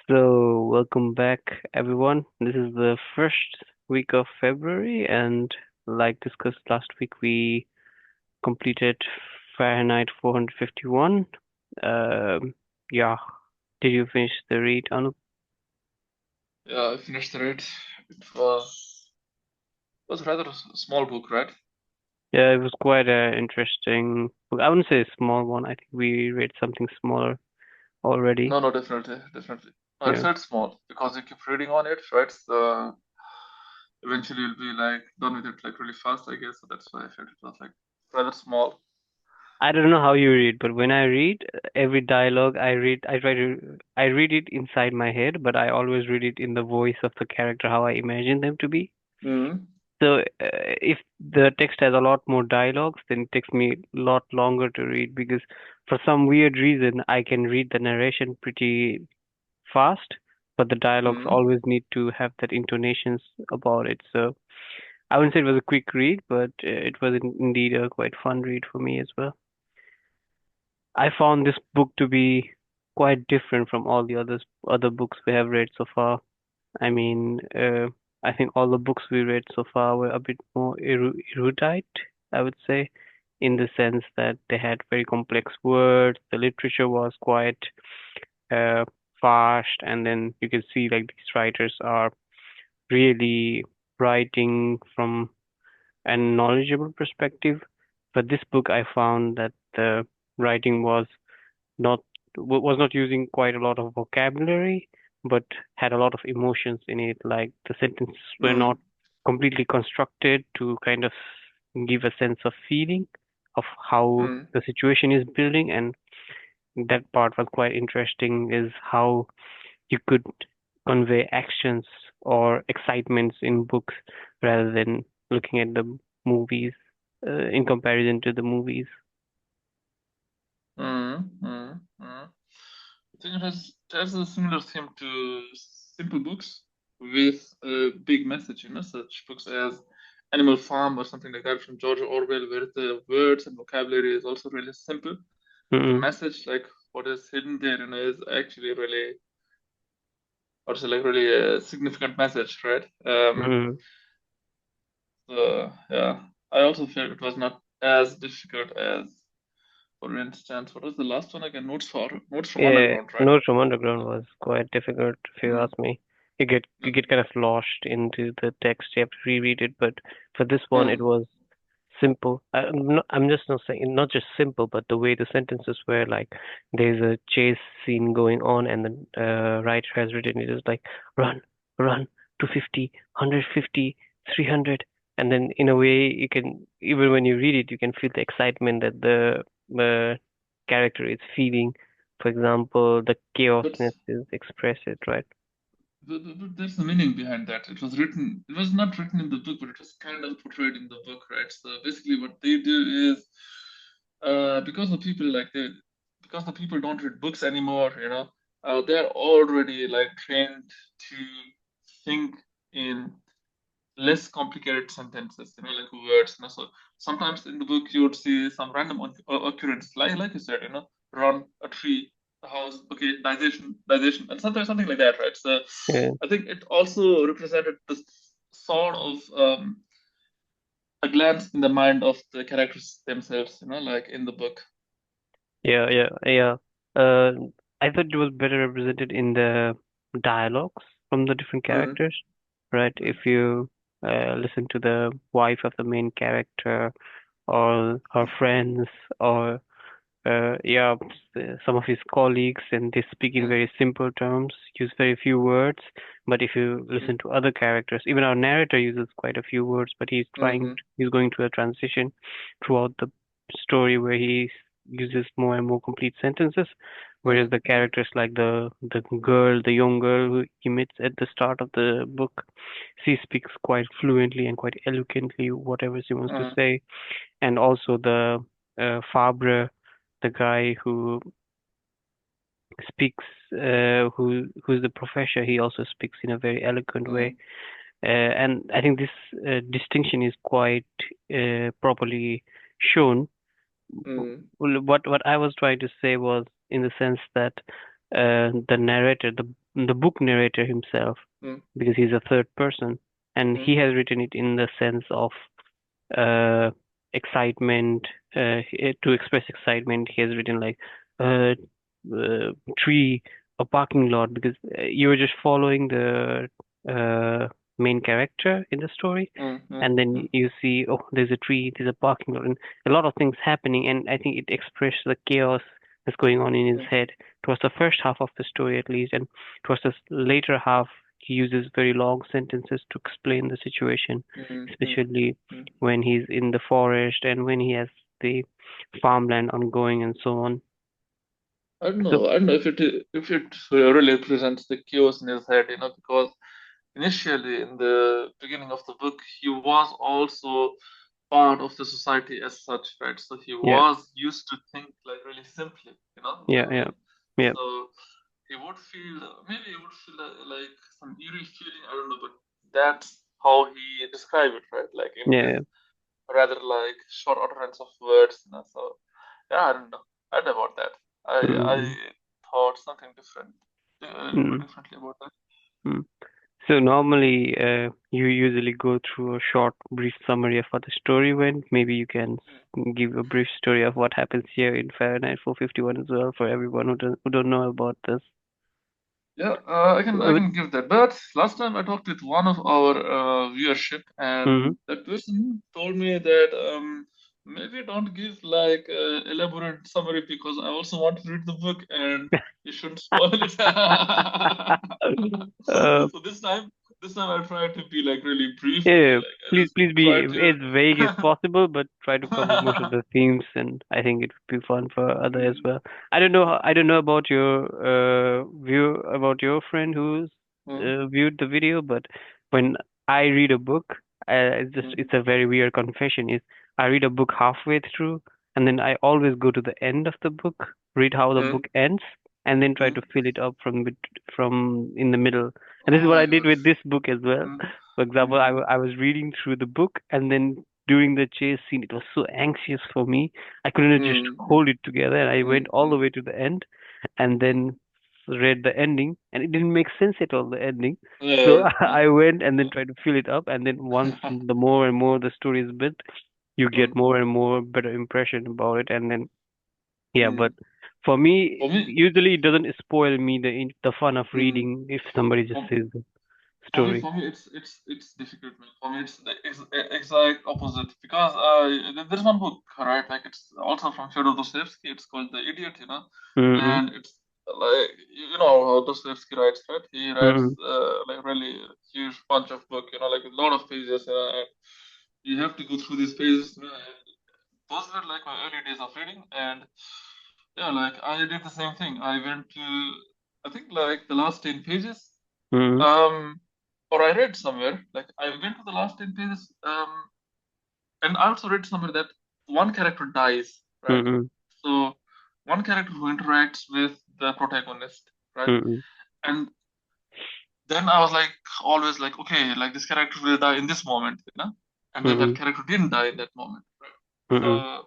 So, welcome back, everyone. This is the first week of February, and like discussed last week, we completed Fahrenheit 451. Um, yeah, did you finish the read, Anup? Yeah, I finished it. It was rather a small book, right? Yeah, it was quite a interesting book. I wouldn't say a small one. I think we read something smaller already. No, no, definitely. No, it Yeah. felt small because you keep reading on it, right? So eventually you'll be like done with it like really fast, I guess. So that's why I felt it was like rather small. I don't know how you read, but when I read every dialogue, I read it inside my head, but I always read it in the voice of the character, how I imagine them to be. Mm. So if the text has a lot more dialogues, then it takes me a lot longer to read because for some weird reason, I can read the narration pretty fast, but the dialogues Mm. always need to have that intonations about it. So I wouldn't say it was a quick read, but it was indeed a quite fun read for me as well. I found this book to be quite different from all the other books we have read so far. I mean, I think all the books we read so far were a bit more erudite, I would say, in the sense that they had very complex words. The literature was quite uh, fast, and then you can see like these writers are really writing from a knowledgeable perspective. But this book, I found that the writing not was not using quite a lot of vocabulary, but had a lot of emotions in it. Like the sentences were not Mm. completely constructed to kind of give a sense of feeling of how Mm. the situation is building, and that part was quite interesting. Is how you could convey actions or excitements in books rather than looking at the movies in comparison to the movies. Mm. Mm. Mm. I think it has a similar theme to simple books with a big message, such books as Animal Farm or something like that from George Orwell, where the words and vocabulary is also really simple, but the Mm-mm, message, like what is hidden there, is actually really, also like really a significant message, right? mm-mm. So yeah, I also felt it was not as difficult as, for instance, what was the last one again? Notes from Yeah, Underground, right? Notes from Underground was quite difficult, if you Mm, ask me. You get kind of lost into the text. You have to reread it. But for this one, it mm, was simple. I'm just not saying not just simple, but the way the sentences were like, there's a chase scene going on, and the writer has written it is like run, run, 250, 150, 300, and then in a way you can even when you read it, you can feel the excitement that the character is feeling. For example, the but chaosness is expressed, right? but there's a meaning behind that. It was not written in the book, but it was kind of portrayed in the book, right? So basically, what they do is, because the people because the people don't read books anymore, they're already like trained to think in less complicated sentences, like words. So sometimes in the book you would see some random occurrence, like you said, run, a tree, a house, okay, digestion, and sometimes something like that, right? So Yeah, I think it also represented the sort of a glance in the mind of the characters themselves, like in the book. yeah. Uh, I thought it was better represented in the dialogues from the different Mm, characters, right? If you listen to the wife of the main character or her friends or yeah, some of his colleagues, and they speak in mm, very simple terms, use very few words. But if you mm, listen to other characters, even our narrator uses quite a few words, but mm, he's going through a transition throughout the story where he uses more and more complete sentences. Whereas mm, the characters like the young girl who he meets at the start of the book, she speaks quite fluently and quite eloquently whatever she wants to mm, say. And also the Fabre, the guy who speaks, who's the professor, he also speaks in a very eloquent way. mm, And I think this distinction is quite properly shown. mm, Well, what I was trying to say was in the sense that the narrator, the book narrator himself, mm, because he's a third person, and mm, he has written it in the sense of uh, excitement. To express excitement, he has written like uh, tree, a parking lot, because you were just following the uh, main character in the story, mm, mm, and then mm, you see, oh, there's a tree, there's a parking lot, and a lot of things happening, and I think it expressed the chaos that's going on in his mm, head. It was the first half of the story, at least, and it was the later half. He uses very long sentences to explain the situation, mm, mm, especially mm. when he's in the forest and when he has the farmland ongoing and so on. I don't So know. I don't know if it really represents the chaos in his head, because initially in the beginning of the book he was also part of the society as such, right? So he yeah, was used to think like really simply, yeah, yeah, yeah, So he would feel, maybe he would feel like some eerie feeling, I don't know, but that's how he described it, right? Like in his yeah. rather like short utterance of words. So yeah, I don't know. I don't know about that. I Mm, thought something different, mm, differently about that. mm. So normally, you usually go through a short, brief summary of what the story went. Maybe you can give a brief story of what happens here in Fahrenheit 451 as well for everyone who don't know about this. Yeah, I can give that. But last time I talked with one of our viewership, Mm-hmm. and that person told me that maybe don't give like elaborate summary because I also want to read the book and you shouldn't spoil it. uh, So this time I try to be like really brief with it. Yeah, Like I just please try be to. as vague as possible, but try to cover most of the themes, and I think it would be fun for other as Mm, well. I don't know about your view about your friend who's mm, viewed the video, but when I read a book, mm, it's a very weird confession. Is I read a book halfway through, and then I always go to the end of the book, read how the mm, book ends, and then try mm. to fill it up from in the middle. And this is Oh what my I did God. with this book as well. Mm, For example, mm, I was reading through the book, and then during the chase scene, it was so anxious for me. I couldn't just mm, mm, hold it together, and I went mm, all the way to the end, and then read the ending, and it didn't make sense at all, the ending. So mm. I went and then tried to fill it up, and then once the more and more the story is built, you Mm, get more and more better impression about it, and then yeah. But mm. for me, For me, usually it doesn't spoil me the fun of mm, reading if somebody just for, says the for me, story. for me, it's difficult, man. For me, it's the exact opposite because there's one book, right? Like it's also from Fyodor Dostoevsky. It's called The Idiot, Mm-mm. and it's like you know how Dostoevsky writes, right? He writes Mm-mm. like really huge bunch of book, like a lot of pages, and you have to go through these pages, and those were like my early days of reading, and yeah, like I did the same thing. I went to, I think like the last 10 pages, Mm-mm. um, or I read somewhere, like I went to the last 10 pages, and I also read somewhere that one character dies, right? Mm-mm. So one character who interacts with the protagonist, right? Mm-mm. And then I was like, always like, okay, like this character will die in this moment. And then that Mm-mm. character didn't die in that moment, right? Mm-mm. So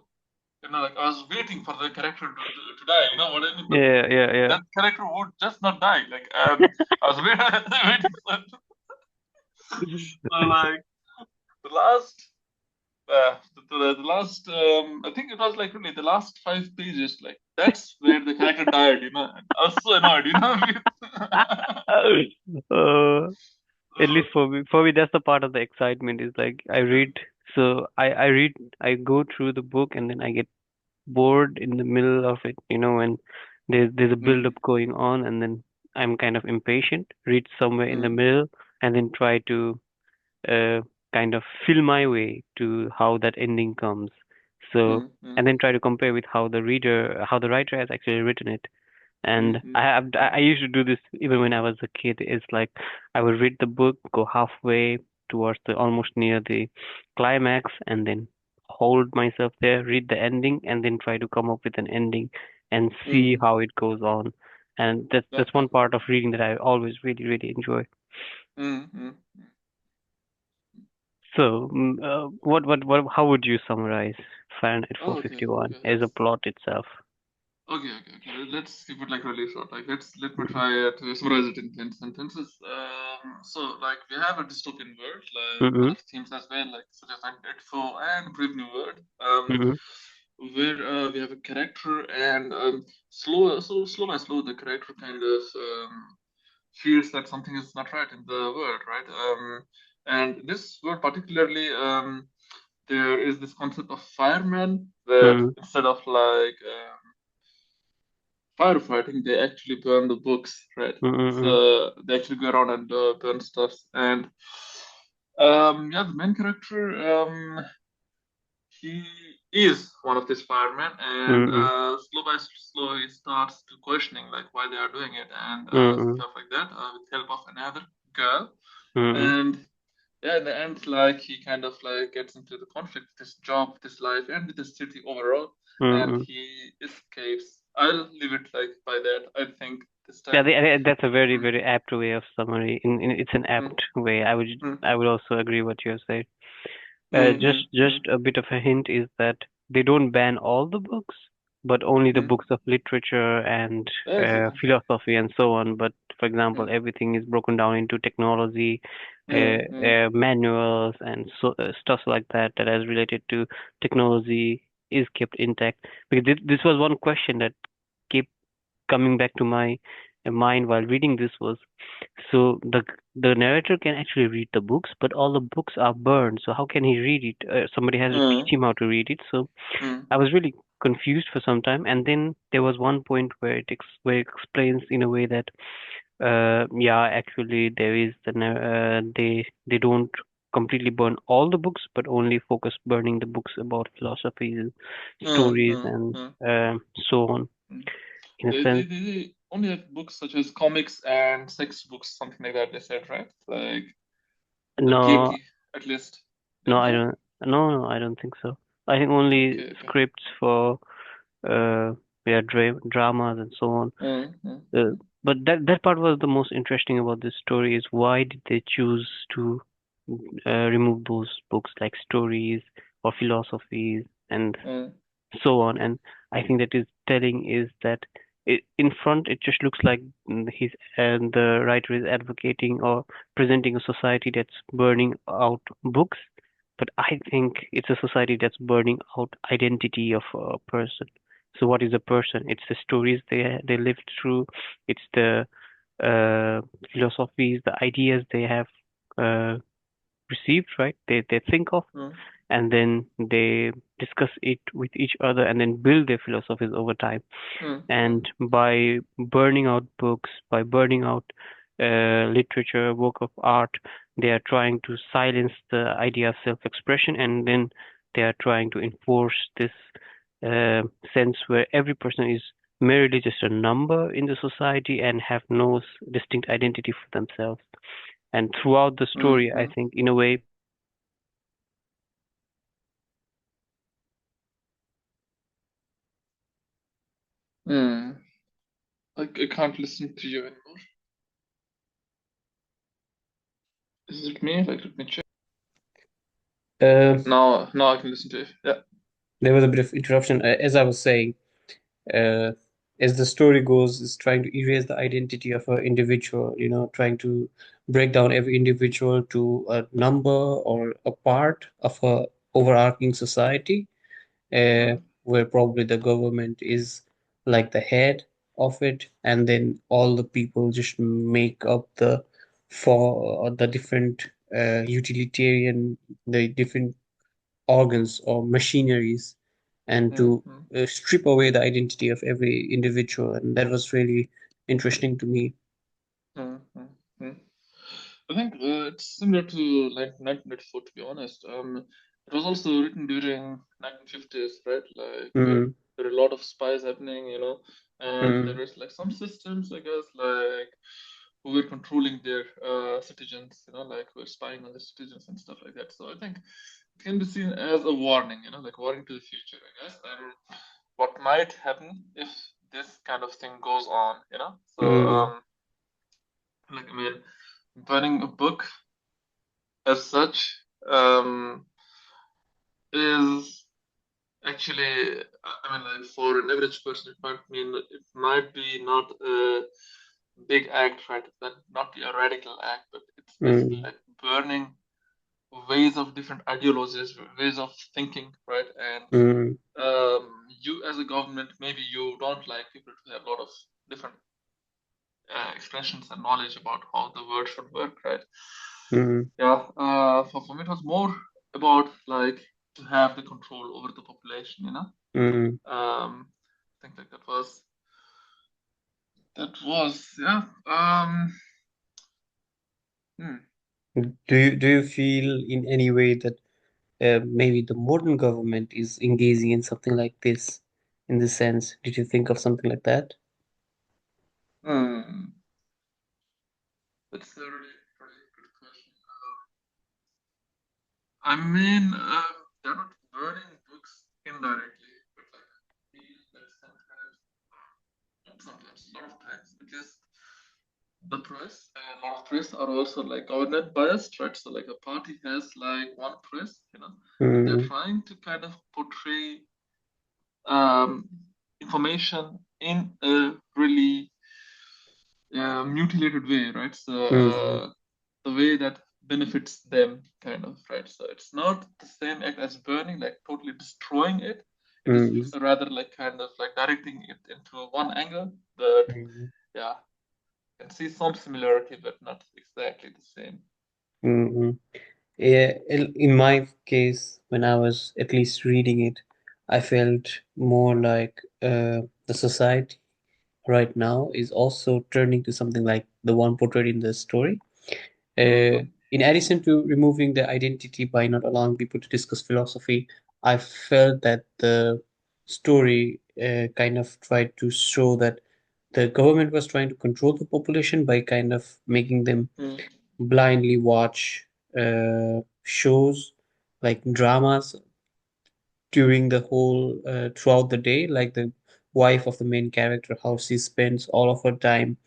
like I was waiting for the character to die. You know what I mean? But Yeah, yeah, yeah. that character would just not die. Like I was waiting for it. So like the last, the last, I think it was like really the last 5 pages. Like that's where the character died. And I was so annoyed. uh, at So, least for me, that's the part of the excitement. Is like I read, so I read, I go through the book, and then I get bored in the middle of it. When there's a build mm, up going on, and then I'm kind of impatient. Read somewhere in the mm, middle, and then try to uh, kind of feel my way to how that ending comes. So, mm, mm, and then try to compare with how the writer has actually written it. And mm, mm, I used to do this even when I was a kid. It's like I would read the book, go halfway towards the almost near the climax, and then hold myself there, read the ending, and then try to come up with an ending and see mm. how it goes on. And Yeah, that's yeah. one part of reading that I always really really enjoy. Mm, mm. So, how would you summarize Fahrenheit Oh, okay, 451 okay. as a plot itself? Okay. Let's keep it like really short. Like let me try to summarize it in 10 sentences. So like we have a dystopian world, like Mm-hmm. other themes as well, like such as Info and Brave New World. Mm-hmm. Where we have a character and slow by slow the character kind of feels that something is not right in the world, right? And this world particularly, there is this concept of firemen that Mm-hmm. instead of like firefighting, they actually burn the books, right? Mm-hmm. So they actually go around and burn stuff. And yeah, the main character, he is one of these firemen, and Mm-hmm. slow by slow he starts to questioning like why they are doing it and Mm-hmm. stuff like that, with help of another girl. Mm-hmm. And yeah, in the end, like he kind of like gets into the conflict with his job, with his life, and with the city overall, and Mm-hmm. he escapes. I'll leave it like by that. I think this Yeah, time. that's a very, Mm, very apt way of summary. It's an mm, apt way. mm, I would also agree what you said. mm, Just a bit of a hint is that they don't ban all the books, but only the mm. books of literature and Exactly. philosophy and so on. But for example, Mm, everything is broken down into technology, mm, mm, manuals, and stuff like that that is related to technology is kept intact. Because this was one question that kept coming back to my mind while reading this was so the narrator can actually read the books, but all the books are burned. So how can he read it? Somebody has to teach mm, him how to read it. So mm, I was really confused for some time, and then there was one point where where it explains in a way that yeah, actually there is they don't completely burn all the books, but only focus burning the books about philosophy, mm, stories, mm, and mm, so on. mm. In a sense, They only have books such as comics and sex books, something like that. They said, right? Like the no, geeky, at least. no, Did I they? don't. No, I don't think so. I think only Okay. scripts for uh, yeah, dramas and so on. Mm, mm, Uh, mm, but that part was the most interesting about this story is why did they choose to remove those books like stories or philosophies and mm, so on. And I think that is telling is that in front it just looks like he's and the writer is advocating or presenting a society that's burning out books, but I think it's a society that's burning out identity of a person. So what is a person? It's the stories they lived through. It's the uh, philosophies, the ideas they have uh, received, right? They think of mm, and then they discuss it with each other and then build their philosophies over time. mm, mm, And by burning out books, by burning out literature, work of art, they are trying to silence the idea of self-expression, and then they are trying to enforce this uh, sense where every person is merely just a number in the society and have no distinct identity for themselves. And throughout the mm, story, I mm, think, in a way, mm. I can't listen to you anymore. Is it me? Like, let me check. Uh, Now I can listen to you. Yeah. there was a bit of interruption. As I was saying, uh, as the story goes, is trying to erase the identity of an individual, trying to break down every individual to a number or a part of a overarching society, uh, Mm, where probably the government is like the head of it, and then all the people just make up the different utilitarian, the different organs or machineries and mm, to mm, strip away the identity of every individual. And that was really interesting to me. mm, mm, mm. I think it's similar to like 1994, to be honest. It was also written during 1950s, right? Like where Mm, there are a lot of spies happening, and there mm, is like some systems, I guess, like who were controlling their citizens, like who were spying on the citizens and stuff like that. So I think it can be seen as a warning, like warning to the future, I guess, and what might happen if this kind of thing goes on. So mm, like I mean, burning a book as such um, is actually, I mean, like for an average person, it might be not a big act, right? It might not be a radical act, but it's basically Mm, like burning ways of different ideologies, ways of thinking, right? And mm, you as a government, maybe you don't like people to have a lot of different expressions and knowledge about how the world should work, right? mm, Yeah, for me, it was more about like to have the control over the population, you know. mm. I think like that was yeah. Hmm. Do you feel in any way that maybe the modern government is engaging in something like this in this sense? Did you think of something like that? Hmm. That's a really good question. I mean, they're not burning books indirectly, but like I feel that sometimes, not sometimes, a lot of times, because the press and a lot of press are also like government biased, right? So like a party has like one press, and they're Mm, trying to kind of portray um, information in a really mutilated way, right? So mm, the way that benefits them, kind of, right? So it's not the same act as burning, like totally destroying it. It is mm, rather like kind of like directing it into one angle, but mm, yeah, can see some similarity, but not exactly the same. mm, mm. Yeah, in my case, when I was at least reading it, I felt more like the society right now is also turning to something like the one portrayed in the story. Mm-hmm. In addition to removing the identity by not allowing people to discuss philosophy, I felt that the story kind of tried to show that the government was trying to control the population by kind of making them blindly watch shows like dramas during the whole throughout the day, like the wife of the main character, how she spends all of her time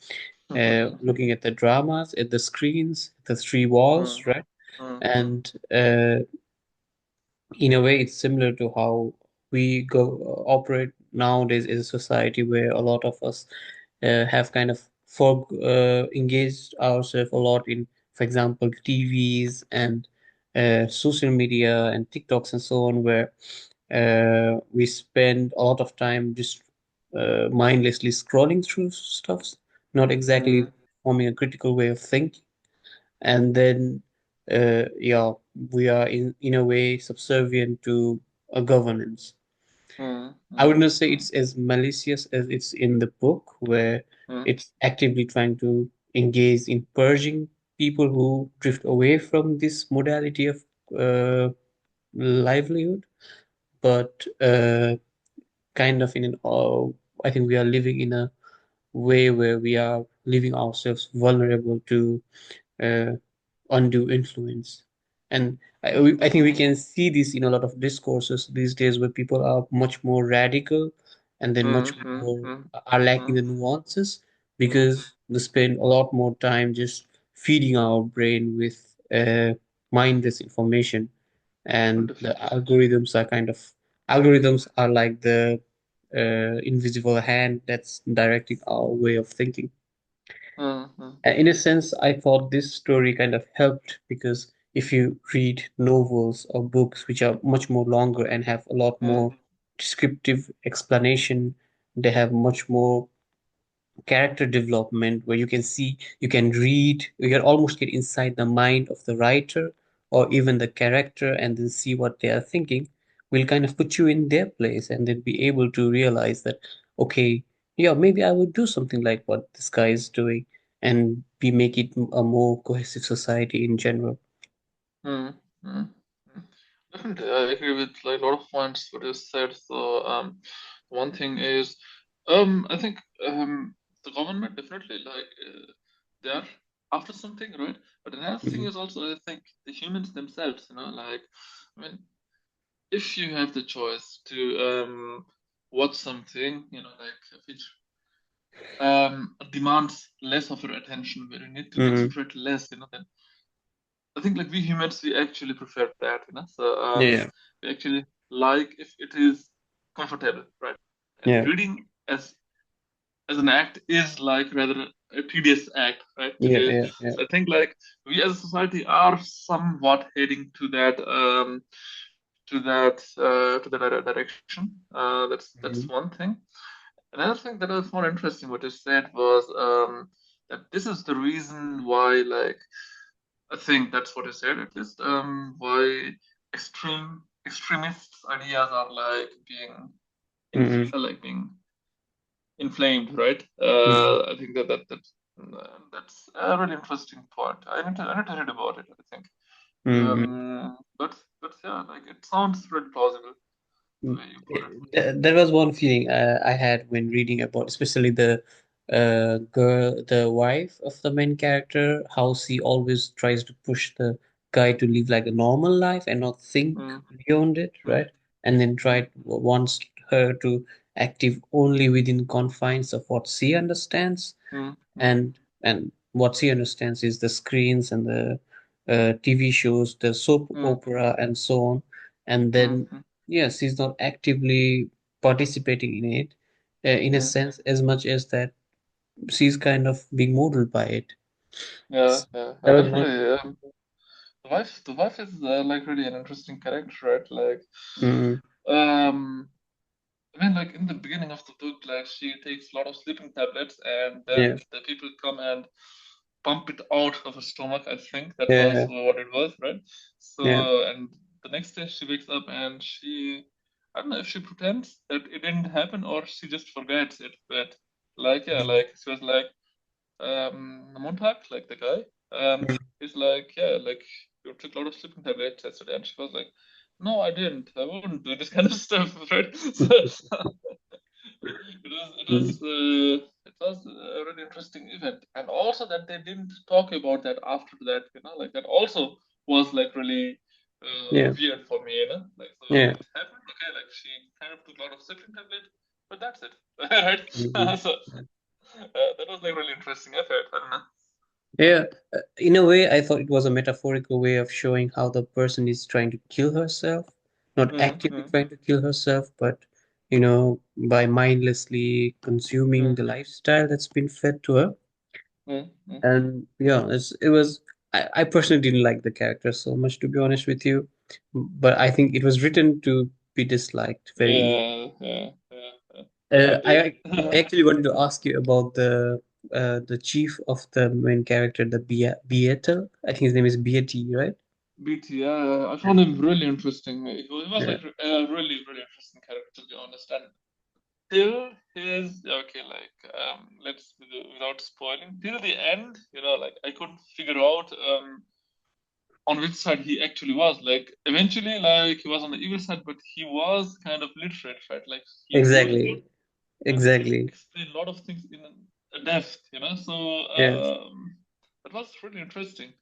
Mm-hmm. looking at the dramas, at the screens, the three walls, right? Mm-hmm. And in a way, it's similar to how we go operate nowadays as a society, where a lot of us have kind of engaged ourselves a lot in, for example, TVs and social media and TikToks and so on, where we spend a lot of time just mindlessly scrolling through stuffs, not exactly forming a critical way of thinking. And then yeah, we are in a way subservient to a governance. I would not say it's as malicious as it's in the book, where it's actively trying to engage in purging people who drift away from this modality of uh, livelihood, but kind of in an I think we are living in a way where we are leaving ourselves vulnerable to uh, undue influence. And I think we can see this in a lot of discourses these days, where people are much more radical and then much more are lacking the nuances, because they spend a lot more time just feeding our brain with mindless information. And the Definitely. algorithms are like the invisible hand that's directing our way of thinking. Mm-hmm. In a sense, I thought this story kind of helped, because if you read novels or books which are much more longer and have a lot more descriptive explanation, they have much more character development, where you can read, you can almost get inside the mind of the writer or even the character, and then see what they are thinking, will kind of put you in their place, and then be able to realize that, okay, yeah, maybe I would do something like what this guy is doing, and be make it a more cohesive society in general. Mm-hmm. Definitely, I agree with like a lot of points what you said. So, one thing is, I think the government definitely like they are after something, right? But another thing Mhm. is also, I think the humans themselves, like I mean, if you have the choice to watch something, like which demands less of your attention, where you need to Mhm. concentrate less, then I think like we humans we actually prefer that, So Yeah. we actually like if it is comfortable, right? And Yeah. reading as an act is like rather a tedious act, right? Yeah. Today, Yeah. Yeah. so I think like we as a society are somewhat heading to that direction. That's Mhm. one thing. Another thing that was more interesting what you said was that this is the reason why, like, I think that's what you said at least, why extremists ideas are like being Mhm. like being inflamed, right? Mhm. I think that's a really interesting point. I need to read about it, I think. Mhm. But yeah, like it sounds really plausible the Mm. way you put it. That was one feeling I had when reading about, especially the girl, the wife of the main character, how she always tries to push the guy to live like a normal life and not think Mm, beyond it, mm, right? And then mm, wants her to active only within confines of what she understands, mm, mm, and what she understands is the screens and the TV shows, the soap mm, opera, and so on. And mm, then, mm, yes, he's not actively participating in it, in a mm. sense, as much as that she's kind of being modeled by it. Yeah, yeah, That was one. definitely. The wife is like really an interesting character, right? Like, Mm, um, I mean, like in the beginning of the book, like she takes a lot of sleeping tablets, and yeah, then the people come and pump it out of her stomach. I think that was yeah, what it was, right? yeah, So, and the next day she wakes up and I don't know if she pretends that it didn't happen or she just forgets it. But like, yeah, mm, like she was like, Montag, like the guy, mm, he's like, yeah, like you took a lot of sleeping tablets yesterday, and she was like, no, I didn't. I wouldn't do this kind of stuff, right? So mm, it was a really interesting event, and also that they didn't talk about that after that, like that also was like really yeah, weird for me, like so yeah. it happened, okay, like she kind of took a lot of sleeping tablet, but that's it, right? Mhm. So that was like really interesting. I felt, I don't know. Yeah, in a way, I thought it was a metaphorical way of showing how the person is trying to kill herself, not actively Mm-hmm. trying to kill herself, but by mindlessly consuming the Mm-hmm. lifestyle that's been fed to her. Mm-hmm. And yeah, it was. I personally didn't like the character so much, to be honest with you, but I think it was written to be disliked very easily. Yeah, yeah, yeah, yeah. Indeed. I actually wanted to ask you about the chief of the main character, the Beatle. I think his name is Beatty, right? BT, yeah, I found him really interesting. He was Yeah. like a really, really interesting character, to be honest. And till his, okay, like, let's, without spoiling, till the end, like, I couldn't figure out on which side he actually was. Like, eventually, like, he was on the evil side, but he was kind of literate, right? Like, he would Exactly. Exactly. explain a lot of things in a depth, So, Yeah. that was really interesting,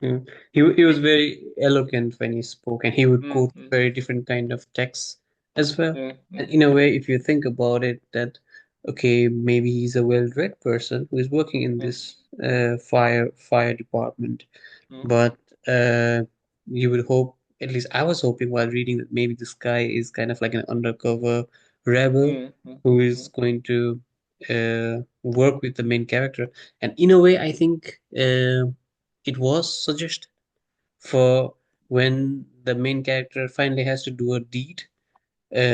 Yeah. He was very eloquent when he spoke, and he would quote Mm-hmm. very different kind of texts as well. Yeah, yeah. And in a way, if you think about it, that okay, maybe he's a well-read person who is working in Mm, this fire department, mm, but uh, you would hope, at least I was hoping while reading, that maybe this guy is kind of like an undercover rebel mm, mm, who is mm, going to work with the main character. And in a way, I think it was suggested for when the main character finally has to do a deed.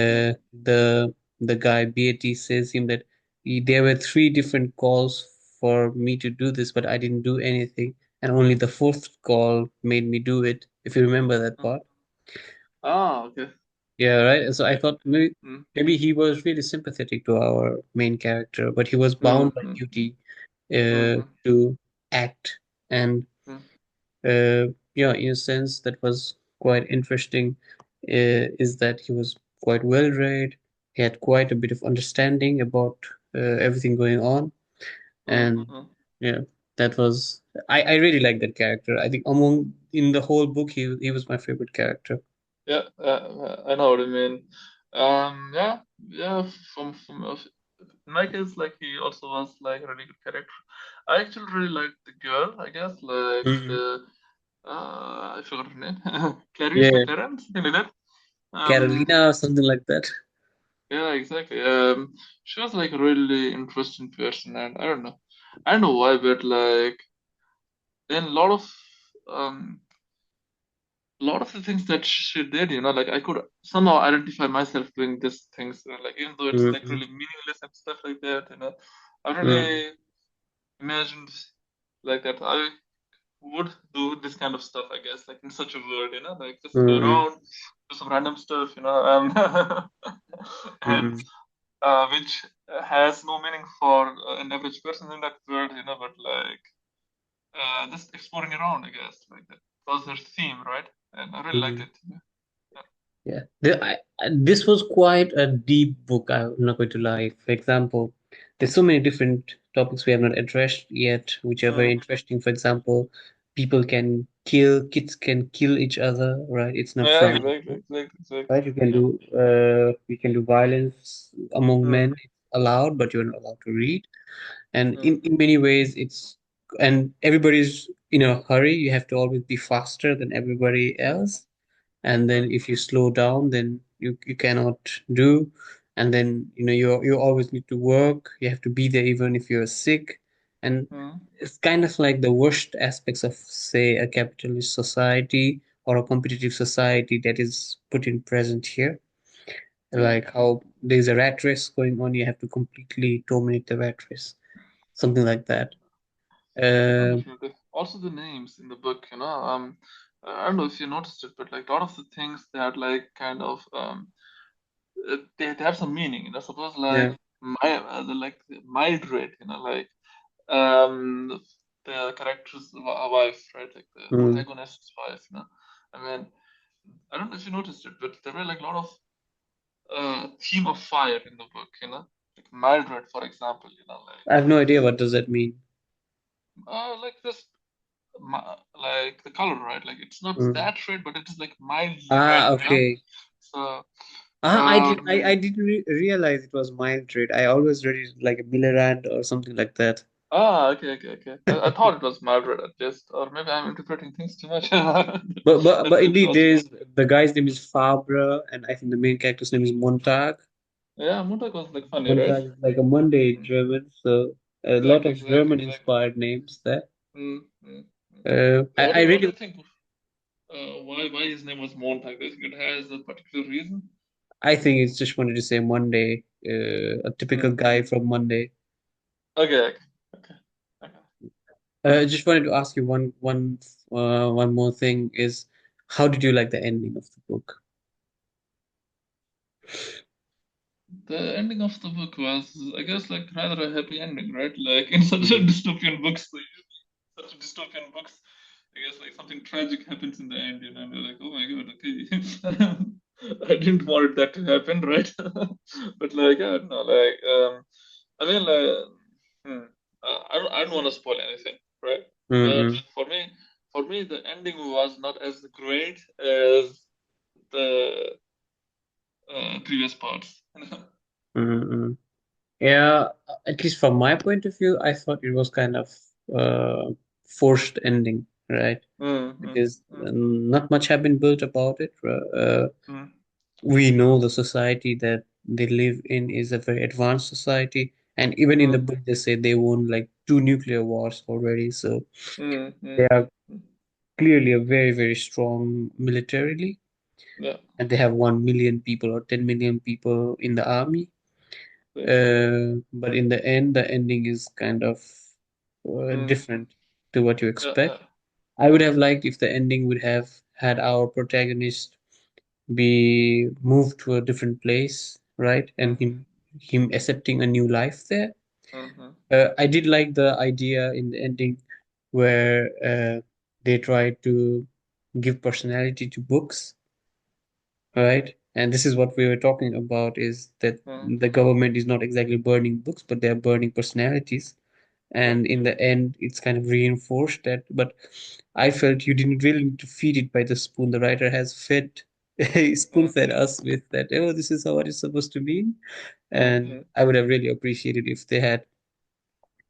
mm, The guy BAT says him that there were three different calls for me to do this, but I didn't do anything, and only the fourth call made me do it. If you remember that mm. part. Ah, okay. Yeah, right. So I Yeah. thought Mm, maybe he was really sympathetic to our main character, but he was mm, bound by mm, duty mm, mm, to act. And mm, yeah, in a sense, that was quite interesting. Is that he was quite well read. He had quite a bit of understanding about everything going on, mm, and mm. yeah, that was I really like that character. I think among in the whole book, he was my favorite character. Yeah, I know what you mean. Yeah, yeah. In my case, like he also was like a really good character. I actually really liked the girl. I guess like Mhm. the I forgot her name. Clarice or Yeah, Clarence, something like that. Um, Carolina or something like that. yeah, exactly. She was like a really interesting person, and I don't know why, but like in um, a lot of the things that she did, like I could somehow identify myself doing these things, like even though it's like Mm-hmm. really meaningless and stuff like that, I Mm-hmm. really imagined like that I would do this kind of stuff, I guess, like in such a world, like just go Mm-hmm. around, do some random stuff, and Mm-hmm. which has no meaning for an average person in that world, but like just exploring around, I guess, like that was her theme, right? And I really liked Mm-hmm. it. Yeah. Yeah, this was quite a deep book. I'm not going to lie. For example, there's so many different topics we have not addressed yet, which are very Mm. interesting. For example, kids can kill each other, right? It's not Yeah, frowned exactly, upon, exactly, exactly. right? Yeah. We can do violence among Mm. men. It's allowed, but you're not allowed to read. And Mm. in many ways, and everybody's in a hurry. You have to always be faster than everybody Mm. else, and then Mm. if you slow down, then you cannot do. And then you always need to work. You have to be there even if you're sick. And Mm. it's kind of like the worst aspects of, say, a capitalist society or a competitive society that is put in present here, Mm. like how there's a rat race going on. You have to completely dominate the rat race, something like that. No, uh, definitely. Also, the names in the book, I don't know if you noticed it, but like a lot of the things they had like kind of they have some meaning, Suppose like yeah. like the mild rate, like um the character's wife, right? Like the Mm. protagonist's wife, I mean, I don't know if you noticed it, but there were like a lot of theme of fire in the book, like Mildred, for example, I have no idea what does that mean. like this, like the color, right? Like it's not Mm. that red, but it is like mildly red, Ah, okay. So, I um, didn't realize it was mild trade. I always read it like a Millerand or something like that. okay, okay, okay. I thought it was Mildred at least, or maybe I'm interpreting things too much. But That's indeed, there possible. is the guy's name is Fabra, and I think the main character's name is Montag. Yeah, Montag was like funny, right? Montag is like a Monday in Mm. German, so a lot Exactly, of exactly, German exactly. inspired names there. Mm, mm, mm. I What do you really, think? Why his name was Montag? Do you think it has a particular reason? I think it's just wanted to say Monday, a typical Mm. guy from Monday. Okay, okay, okay, okay. I just wanted to ask you one more thing is, how did you like the ending of the book? The ending of the book was, I guess, like rather a happy ending, right? Like in such a Mm, dystopian books, such a dystopian books, I guess like something tragic happens in the end, and you're like, oh my god, okay. I didn't want that to happen, right? But like, I don't know, like, I mean, like, hmm, I don't want to spoil anything, right? But mm, for me, the ending was not as great as the previous parts. mm. Yeah, at least from my point of view, I thought it was kind of forced ending, right? Mm, mm, Because mm, not much have been built about it. mm, We know the society that they live in is a very advanced society, and even in the mm, book they say they won like two nuclear wars already, so mm, they mm, are mm. clearly a very, very strong militarily, Yeah, and they have 1 million people or 10 million people in the army. exactly. But in the end, the ending is kind of Mm, different to what you yeah, expect. yeah, I would yeah. have liked if the ending would have had our protagonist be moved to a different place, right? And Mm-hmm, him accepting a new life there. mm-hmm, I did like the idea in the ending where they try to give personality to books, right? And this is what we were talking about, is that mm, the government is not exactly burning books, but they're burning personalities. yeah, And in the end, it's kind of reinforced that. But I felt you didn't really need to feed it by the spoon. The writer has fed, spoon mm, fed us with that. Oh, this is how it is supposed to be. mm, And mm, I would have really appreciated if they had.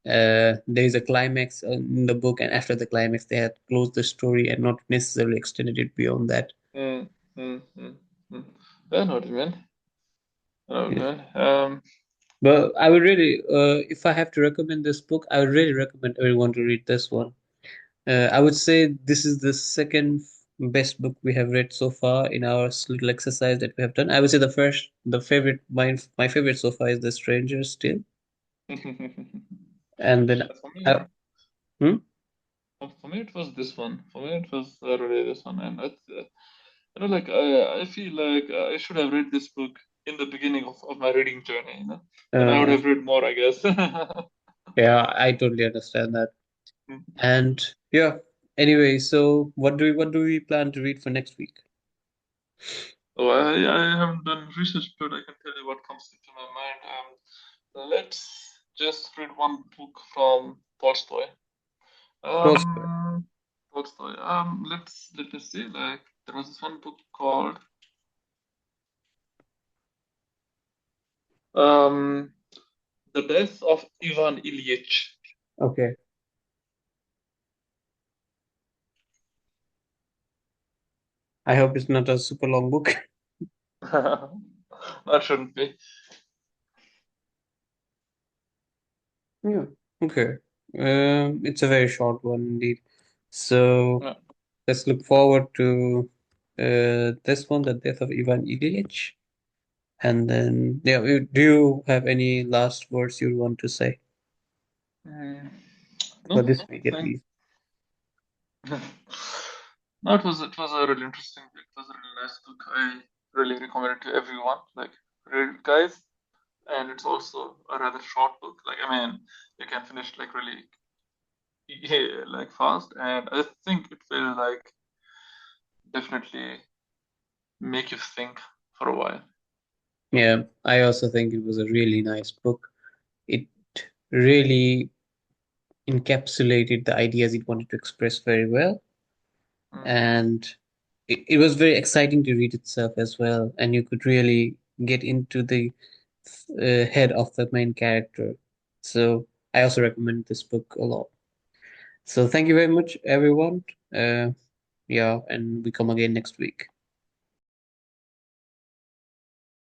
There is a climax in the book, and after the climax, they had closed the story and not necessarily extended it beyond that. mm, mm, mm, mm. I know what you mean. I know what you Yeah. mean. But I would really, if I have to recommend this book, I would really recommend everyone to read this one. I would say this is the second best book we have read so far in our little exercise that we have done. I would say the favorite, my favorite so far is The Stranger still, and then For me, I, hmm? for me, it was this one. For me, it was really this one, and like I feel like I should have read this book in the beginning of my reading journey. Then I would Uh, have read more, I guess. yeah, I totally understand that. And yeah, anyway, so what do we plan to read for next week? So I haven't done research, but I can tell you what comes into my mind. Let's just read one book from Tolstoy. Tolstoy. Um, Tolstoy. Let me see. Like there was this one book called um, The Death of Ivan Ilyich. Okay. I hope it's not a super long book. That shouldn't be. Yeah. Okay. It's a very short one indeed. So Yeah. let's look forward to this one, The Death of Ivan Ilyich. And then, yeah, do you have any last words you want to say Mm, for no, this no, week at thanks. least? No, it was a really interesting book. It was a really nice book. I really recommend it to everyone. Like, read it, guys. And it's also a rather short book. Like, I mean, you can finish like really, yeah, like fast. And I think it will like definitely make you think for a while. Yeah, I also think it was a really nice book. It really encapsulated the ideas it wanted to express very well. Mm. And it was very exciting to read itself as well. And you could really get into the head of the main character. So I also recommend this book a lot. So thank you very much, everyone. Yeah, and we come again next week.